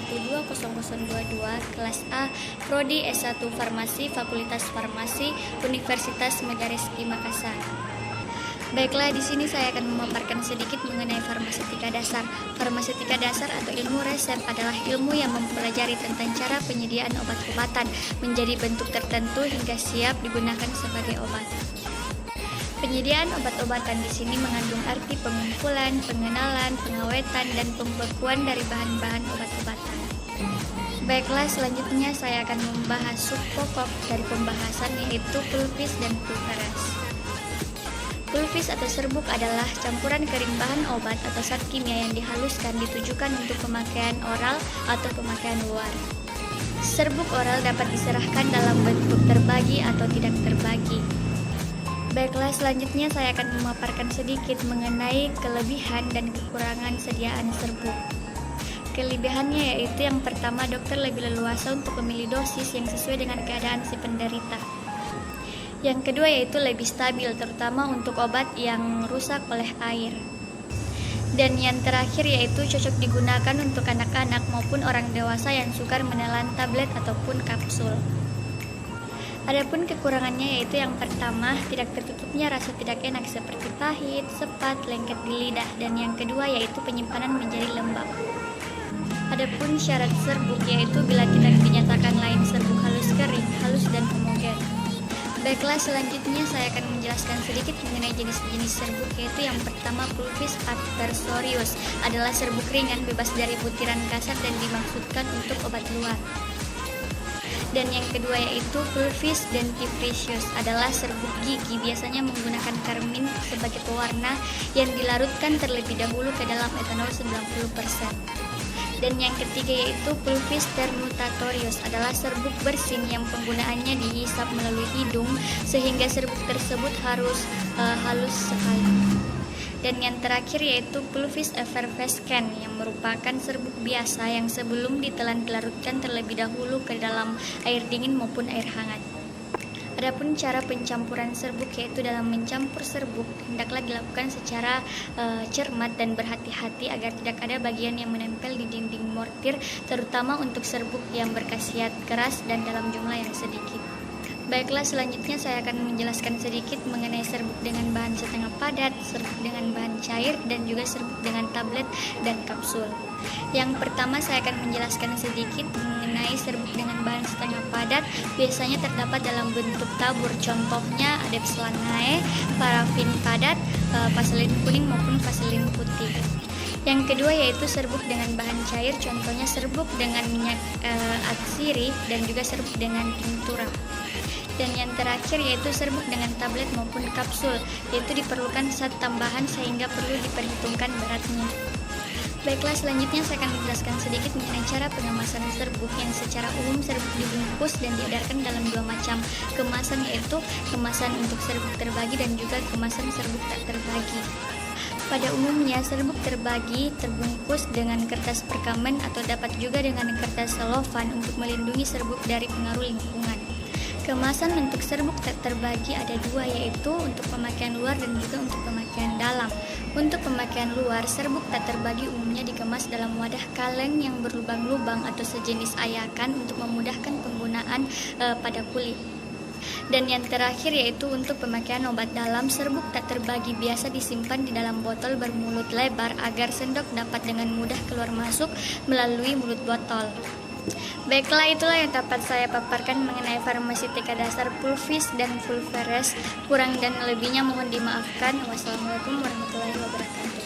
1200022 kelas A, Prodi S1 Farmasi, Fakultas Farmasi, Universitas Megarizky Makassar. Baiklah, di sini saya akan memaparkan sedikit mengenai farmaseutika dasar. Farmaseutika dasar atau ilmu resep adalah ilmu yang mempelajari tentang cara penyediaan obat-obatan menjadi bentuk tertentu hingga siap digunakan sebagai obat. Penyediaan obat-obatan di sini mengandung arti pengumpulan, pengenalan, pengawetan, dan pembekuan dari bahan-bahan obat-obatan. Baiklah, selanjutnya saya akan membahas sub pokok dari pembahasan, yaitu pulvis dan pulveres. Pulvis atau serbuk adalah campuran kering bahan obat atau zat kimia yang dihaluskan ditujukan untuk pemakaian oral atau pemakaian luar. Serbuk oral dapat diserahkan dalam bentuk terbagi atau tidak terbagi. Baiklah, selanjutnya saya akan memaparkan sedikit mengenai kelebihan dan kekurangan sediaan serbuk. Kelebihannya yaitu yang pertama, dokter lebih leluasa untuk memilih dosis yang sesuai dengan keadaan si penderita. Yang kedua yaitu lebih stabil, terutama untuk obat yang rusak oleh air. Dan yang terakhir yaitu cocok digunakan untuk anak-anak maupun orang dewasa yang sukar menelan tablet ataupun kapsul. Adapun kekurangannya yaitu yang pertama, tidak tertutupnya rasa tidak enak seperti pahit, sepat, lengket di lidah. Dan yang kedua yaitu penyimpanan menjadi lembab. Adapun syarat serbuk yaitu bila tidak dinyatakan lain serbuk halus kering, halus dan homogen. Baiklah, selanjutnya saya akan menjelaskan sedikit mengenai jenis-jenis serbuk, yaitu yang pertama pulvis adversorius adalah serbuk ringan bebas dari butiran kasar dan dimaksudkan untuk obat luar. Dan yang kedua yaitu pulvis dentifricius adalah serbuk gigi biasanya menggunakan karmin sebagai pewarna yang dilarutkan terlebih dahulu ke dalam etanol 90%. Dan yang ketiga yaitu pulvis ternutatorius adalah serbuk bersin yang penggunaannya dihisap melalui hidung sehingga serbuk tersebut harus halus sekali. Dan yang terakhir yaitu pulvis effervescens yang merupakan serbuk biasa yang sebelum ditelan dilarutkan terlebih dahulu ke dalam air dingin maupun air hangat. Adapun cara pencampuran serbuk yaitu dalam mencampur serbuk hendaklah dilakukan secara cermat dan berhati-hati agar tidak ada bagian yang menempel di dinding mortir, terutama untuk serbuk yang berkhasiat keras dan dalam jumlah yang sedikit. Baiklah, selanjutnya saya akan menjelaskan sedikit mengenai serbuk dengan bahan setengah padat, serbuk dengan bahan cair, dan juga serbuk dengan tablet dan kapsul. Yang pertama saya akan menjelaskan sedikit mengenai serbuk dengan bahan setengah padat, biasanya terdapat dalam bentuk tabur, contohnya adepslanae, parafin padat, vaselin kuning maupun vaselin putih. Yang kedua yaitu serbuk dengan bahan cair, contohnya serbuk dengan minyak atsiri dan juga serbuk dengan tinctura. Dan yang terakhir yaitu serbuk dengan tablet maupun kapsul, yaitu diperlukan zat tambahan sehingga perlu diperhitungkan beratnya. Baiklah, selanjutnya saya akan menjelaskan sedikit mengenai cara pengemasan serbuk. Yang secara umum serbuk dibungkus dan diedarkan dalam dua macam kemasan, yaitu kemasan untuk serbuk terbagi dan juga kemasan serbuk tak terbagi. Pada umumnya serbuk terbagi terbungkus dengan kertas perkamen atau dapat juga dengan kertas selofan untuk melindungi serbuk dari pengaruh lingkungan. Kemasan untuk serbuk tak terbagi ada dua, yaitu untuk pemakaian luar dan juga untuk pemakaian dalam. Untuk pemakaian luar, serbuk tak terbagi umumnya dikemas dalam wadah kaleng yang berlubang-lubang atau sejenis ayakan untuk memudahkan penggunaan pada kulit. Dan yang terakhir yaitu untuk pemakaian obat dalam, serbuk tak terbagi biasa disimpan di dalam botol bermulut lebar agar sendok dapat dengan mudah keluar masuk melalui mulut botol. Baiklah, itulah yang dapat saya paparkan mengenai farmaseutika dasar pulvis dan pulveres. Kurang dan lebihnya mohon dimaafkan. Wassalamualaikum warahmatullahi wabarakatuh.